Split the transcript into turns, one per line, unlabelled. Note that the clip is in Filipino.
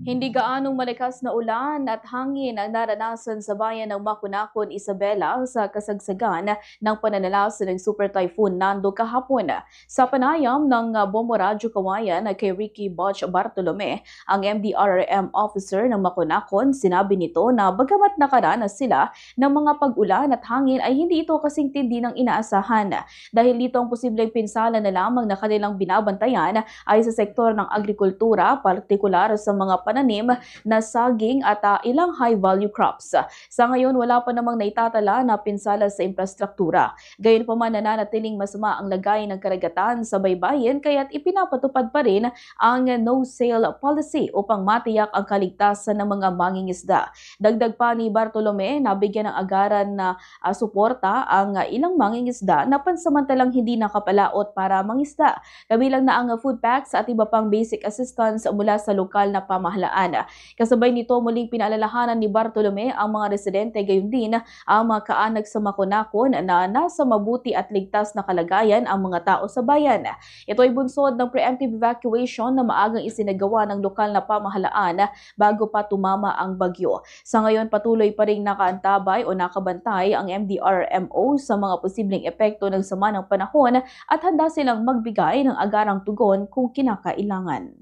Hindi gaanong malakas na ulan at hangin ang naranasan sa bayan ng Makunakon, Isabela sa kasagsagan ng pananalasan ng Super Typhoon Nando kahapon. Sa panayam ng Bombo Radyo Kawayan kay Ricky Butch Bartolome, ang MDRRM officer ng Makunakon, sinabi nito na bagamat nakaranas sila ng mga pag-ulan at hangin ay hindi ito kasing tindi ng inaasahan. Dahil dito ang posibleng pinsala na lamang na kanilang binabantayan ay sa sektor ng agrikultura, partikular sa mga pananim na saging at ilang high-value crops. Sa ngayon, wala pa namang naitatala na pinsala sa infrastruktura. Gayunpaman nananatiling masama ang lagay ng karagatan sa baybayin kaya't ipinapatupad pa rin ang no-sail policy upang matiyak ang kaligtasan ng mga mangingisda. Dagdag pa ni Bartolome, nabigyan ng agaran na suporta ang ilang mangingisda na pansamantalang hindi nakapalaot para mangisda. Kabilang na ang food packs at iba pang basic assistance mula sa lokal na pamahalaan. Kasabay nito muling pinaalalahanan ni Bartolome ang mga residente gayon din ang mga kaanak sa Makunakon na nasa mabuti at ligtas na kalagayan ang mga tao sa bayan. Ito ay bunsod ng preemptive evacuation na maagang isinagawa ng lokal na pamahalaan bago pa tumama ang bagyo. Sa ngayon patuloy pa ring nakaantabay o nakabantay ang MDRMO sa mga posibleng epekto ng sama ng panahon at handa silang magbigay ng agarang tugon kung kinakailangan.